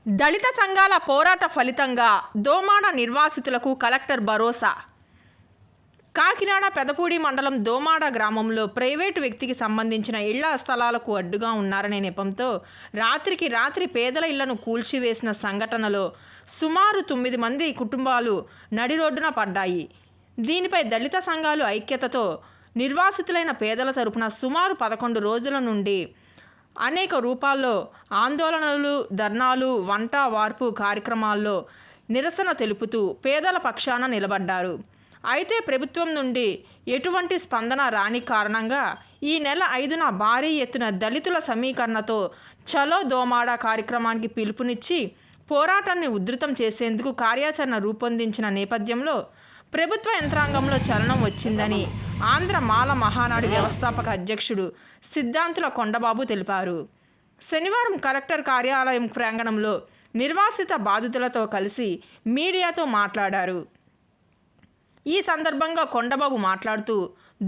దళిత సంఘాల పోరాట ఫలితంగా దోమాడ నిర్వాసితులకు కలెక్టర్ భరోసా. కాకినాడ పెదపూడి మండలం దోమాడ గ్రామంలో ప్రైవేటు వ్యక్తికి సంబంధించిన ఇళ్ల స్థలాలకు అడ్డుగా ఉన్నారనే నెపంతో రాత్రికి రాత్రి పేదల ఇళ్లను కూల్చివేసిన సంఘటనలో సుమారు 9 మంది కుటుంబాలు నడిరోడ్డున పడ్డాయి. దీనిపై దళిత సంఘాలు ఐక్యతతో నిర్వాసితులైన పేదల తరపున సుమారు 11 రోజుల నుండి అనేక రూపాల్లో ఆందోళనలు, ధర్నాలు, వంట వార్పు కార్యక్రమాల్లో నిరసన తెలుపుతూ పేదల పక్షాన నిలబడ్డారు. అయితే ప్రభుత్వం నుండి ఎటువంటి స్పందన రాని కారణంగా ఈ నెల 5న భారీ ఎత్తున దళితుల సమీకరణతో చలో దోమాడ కార్యక్రమానికి పిలుపునిచ్చి పోరాటాన్ని ఉధృతం చేసేందుకు కార్యాచరణ రూపొందించిన నేపథ్యంలో ప్రభుత్వ యంత్రాంగంలో చలనం వచ్చిందని ఆంధ్ర మాల మహానాడు వ్యవస్థాపక అధ్యక్షుడు సిద్ధాంతుల కొండబాబు తెలిపారు. శనివారం కలెక్టర్ కార్యాలయం ప్రాంగణంలో నిర్వాసిత బాధితులతో కలిసి మీడియాతో మాట్లాడారు. ఈ సందర్భంగా కొండబాబు మాట్లాడుతూ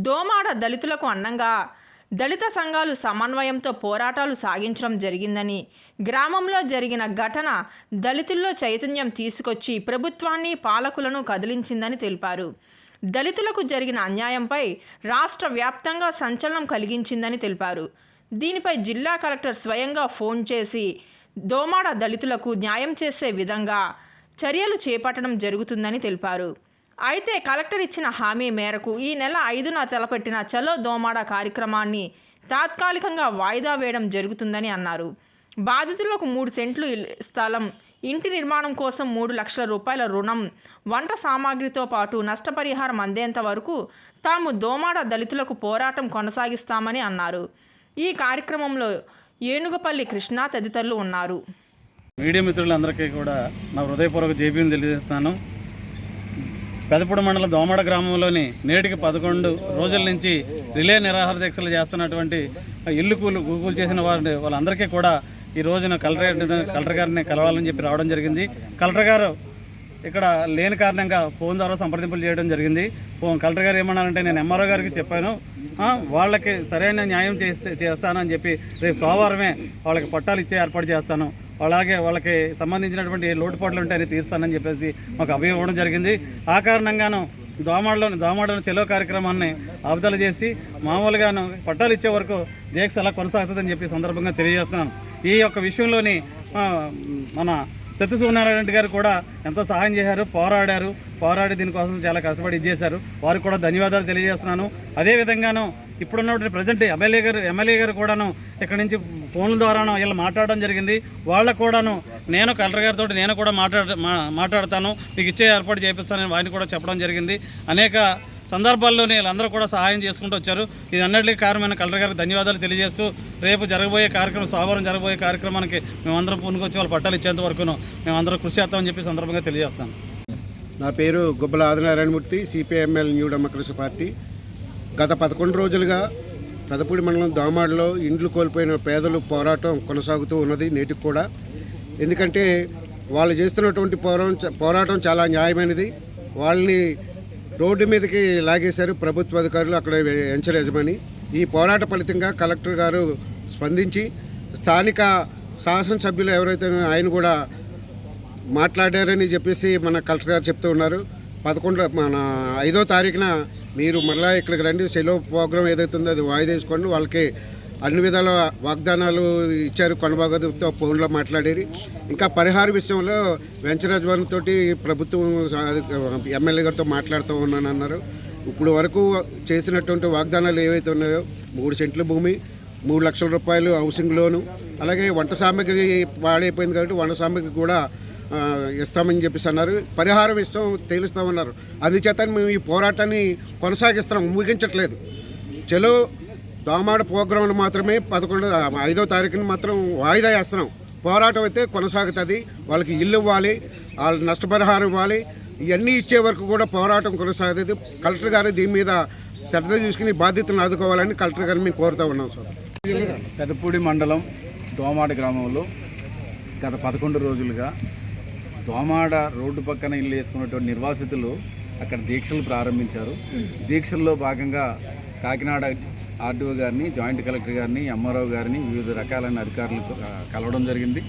దోమాడ దళితులకు అండంగా దళిత సంఘాలు సమన్వయంతో పోరాటాలు సాగించడం జరిగిందని, గ్రామంలో జరిగిన ఘటన దళితుల్లో చైతన్యం తీసుకొచ్చి ప్రభుత్వాన్ని, పాలకులను కదిలించిందని తెలిపారు. దళితులకు జరిగిన అన్యాయంపై రాష్ట్ర వ్యాప్తంగా సంచలనం కలిగించిందని తెలిపారు. దీనిపై జిల్లా కలెక్టర్ స్వయంగా ఫోన్ చేసి దోమాడ దళితులకు న్యాయం చేసే విధంగా చర్యలు చేపట్టడం జరుగుతుందని తెలిపారు. అయితే కలెక్టర్ ఇచ్చిన హామీ మేరకు ఈ నెల 5న తలపెట్టిన చలో దోమాడ కార్యక్రమాన్ని తాత్కాలికంగా వాయిదా వేయడం జరుగుతుందని అన్నారు. బాధితులకు 3 సెంట్లు స్థలం, ఇంటి నిర్మాణం కోసం 3 లక్షల రూపాయల రుణం, వంట సామాగ్రితో పాటు నష్టపరిహారం అందేంత వరకు తాము దోమాడ దళితులకు పోరాటం కొనసాగిస్తామని అన్నారు. ఈ కార్యక్రమంలో ఏనుగపల్లి కృష్ణ తదితరులు ఉన్నారు. మీడియా మిత్రులందరికీ కూడా నా హృదయపూర్వక జేబీని తెలియజేస్తాను. పెదపూడి మండలం దోమాడ గ్రామంలోని నేటికి 11 రోజుల నుంచి రిలే నిరాహార దీక్షలు చేస్తున్నటువంటి ఇల్లు కూలు చేసిన వాళ్ళందరికీ కూడా ఈ రోజున కలెక్టర్ గారిని కలవాలని చెప్పి రావడం జరిగింది. కలెక్టర్ గారు ఇక్కడ లేని కారణంగా ఫోన్ ద్వారా సంప్రదింపులు చేయడం జరిగింది. కలెక్టర్ గారు ఏమన్నారంటే, నేను ఎంఆర్ఓ గారికి చెప్పాను, వాళ్ళకి సరైన న్యాయం చేస్తానని చెప్పి రేపు సోమవారమే వాళ్ళకి పట్టాలు ఇచ్చే ఏర్పాటు చేస్తాను, అలాగే వాళ్ళకి సంబంధించినటువంటి లోటుపాట్లు ఉంటే అని తీరుస్తానని చెప్పేసి మాకు అభయం ఇవ్వడం జరిగింది. ఆ కారణంగాను దోమాడలో చెలో కార్యక్రమాన్ని ఆపుదల చేసి మామూలుగాను పట్టాలు ఇచ్చే వరకు దీక్ష అలా కొనసాగుతుందని చెప్పి సందర్భంగా తెలియజేస్తున్నాను. ఈ యొక్క విషయంలోని మన సత్యసూర్యనారాయణ రెడ్డి గారు కూడా ఎంతో సహాయం చేశారు, పోరాడి దీనికోసం చాలా కష్టపడి ఇచ్చేశారు. వారికి కూడా ధన్యవాదాలు తెలియజేస్తున్నాను. అదేవిధంగాను ఇప్పుడున్నటువంటి ప్రజెంట్ ఎమ్మెల్యే గారు కూడాను ఇక్కడి నుంచి ఫోన్ల ద్వారాను వీళ్ళు మాట్లాడడం జరిగింది. వాళ్ళకు కూడాను నేను కలెక్టర్ గారితో నేను కూడా మాట్లాడతాను, మీకు ఇచ్చే ఏర్పాటు చేపిస్తానని వారిని కూడా చెప్పడం జరిగింది. అనేక సందర్భాల్లోనే వీళ్ళందరూ కూడా సహాయం చేసుకుంటూ వచ్చారు. ఇది అన్నిటికీ కారణమైన కలెక్టర్ గారికి ధన్యవాదాలు తెలియజేస్తూ రేపు జరగబోయే కార్యక్రమం, సోమవారం జరగబోయే కార్యక్రమానికి మేమందరం పూనుకొచ్చి వాళ్ళు పట్టాలు ఇచ్చేంత వరకును మేమందరం కృషి చేస్తామని చెప్పి సందర్భంగా తెలియజేస్తాను. నా పేరు Gubbala Adinarayanamurthy, CPI ML new democracy party. గత 11 రోజులుగా పెదపూడి మండలం దోమాడలో ఇండ్లు కోల్పోయిన పేదలు పోరాటం కొనసాగుతూ ఉన్నది నేటికి కూడా. ఎందుకంటే వాళ్ళు చేస్తున్నటువంటి పోరాటం చాలా న్యాయమైనది. వాళ్ళని రోడ్డు మీదకి లాగేశారు ప్రభుత్వ అధికారులు, అక్కడ వెంచర్ యజమాని. ఈ పోరాట ఫలితంగా కలెక్టర్ గారు స్పందించి స్థానిక శాసనసభ్యులు ఎవరైతే ఆయన కూడా మాట్లాడారని చెప్పేసి మన కలెక్టర్ గారు చెప్తూ ఉన్నారు. 5వ తారీఖున మీరు మళ్ళీ ఇక్కడికి రండి, సెలో ప్రోగ్రాం ఏదైతే ఉందో అది వాయిదా వేసుకోండి. వాళ్ళకి అన్ని విధాల వాగ్దానాలు ఇచ్చారు. కొనబాగతో ఫోన్లో మాట్లాడేది. ఇంకా పరిహార విషయంలో వెంచర్ యజమానితో ప్రభుత్వం ఎమ్మెల్యే గారితో మాట్లాడుతూ ఉన్నానన్నారు. ఇప్పుడు వరకు చేసినటువంటి వాగ్దానాలు ఏవైతే ఉన్నాయో 3 సెంట్ల భూమి, 3 లక్షల రూపాయలు హౌసింగ్ లోను, అలాగే వంట సామాగ్రి పాడైపోయింది కాబట్టి వంట సామాగ్రి కూడా ఇస్తామని చెప్పేసి అన్నారు. పరిహారం ఇస్తాం, తేలుస్తామన్నారు. అందుచేత మేము ఈ పోరాటాన్ని కొనసాగిస్తున్నాం, ముగించట్లేదు. చలో దోమాడ ప్రోగ్రాంలు మాత్రమే 5వ తారీఖున మాత్రం వాయిదా వేస్తున్నాం. పోరాటం అయితే కొనసాగుతుంది. వాళ్ళకి ఇల్లు ఇవ్వాలి, వాళ్ళ నష్టపరిహారం ఇవ్వాలి, ఇవన్నీ ఇచ్చే వరకు కూడా పోరాటం కొనసాగుతుంది. కలెక్టర్ గారు దీని మీద శ్రద్ధ తీసుకుని బాధ్యతను ఆదుకోవాలని కలెక్టర్ గారిని మేము కోరుతూ ఉన్నాం. సార్, పెదపూడి మండలం దోమాడ గ్రామంలో గత 11 రోజులుగా దోమాడ రోడ్డు పక్కన ఇల్లు వేసుకున్నటువంటి నిర్వాసితులు అక్కడ దీక్షలు ప్రారంభించారు. దీక్షల్లో భాగంగా కాకినాడ ఆర్డీఓ గారిని, జాయింట్ కలెక్టర్ గారిని, ఎంఆర్ఓ గారిని, వివిధ రకాలైన అధికారులు కలవడం జరిగింది.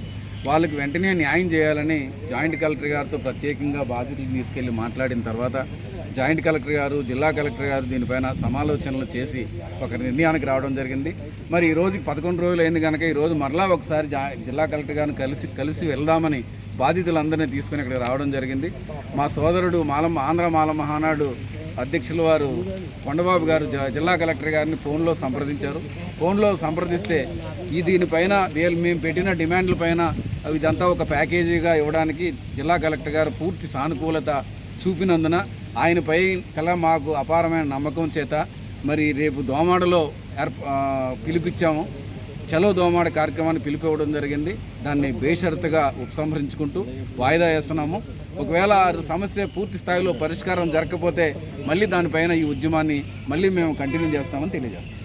వాళ్ళకి వెంటనే న్యాయం చేయాలని జాయింట్ కలెక్టర్ గారితో ప్రత్యేకంగా బాధ్యతలు తీసుకెళ్లి మాట్లాడిన తర్వాత జాయింట్ కలెక్టర్ గారు, జిల్లా కలెక్టర్ గారు దీనిపైన సమాలోచనలు చేసి ఒక నిర్ణయానికి రావడం జరిగింది. మరి ఈ రోజుకి 11 రోజులు అయింది కనుక ఈరోజు మరలా ఒకసారి జిల్లా కలెక్టర్ గారిని కలిసి వెళ్దామని బాధితులందరినీ తీసుకుని ఇక్కడికి రావడం జరిగింది. మా సోదరుడు ఆంధ్ర మాల మహానాడు అధ్యక్షుల వారు కొండబాబు గారు జిల్లా కలెక్టర్ గారిని ఫోన్లో సంప్రదించారు. ఫోన్లో సంప్రదిస్తే దీనిపైన మేము పెట్టిన డిమాండ్ల పైన ఇదంతా ఒక ప్యాకేజీగా ఇవ్వడానికి జిల్లా కలెక్టర్ గారు పూర్తి సానుకూలత చూపినందున ఆయనపై కల మాకు అపారమైన నమ్మకం చేత మరి రేపు దోమాడలో పిలిపించాము. చలో దోమాడ కార్యక్రమాన్ని పిలిపివ్వడం జరిగింది. దాన్ని బేషరతుగా ఉపసంహరించుకుంటూ వాయిదా వేస్తున్నాము. ఒకవేళ సమస్య పూర్తి స్థాయిలో పరిష్కారం జరగకపోతే మళ్ళీ దానిపైన ఈ ఉద్యమాన్ని మళ్ళీ మేము కంటిన్యూ చేస్తామని తెలియజేస్తాం.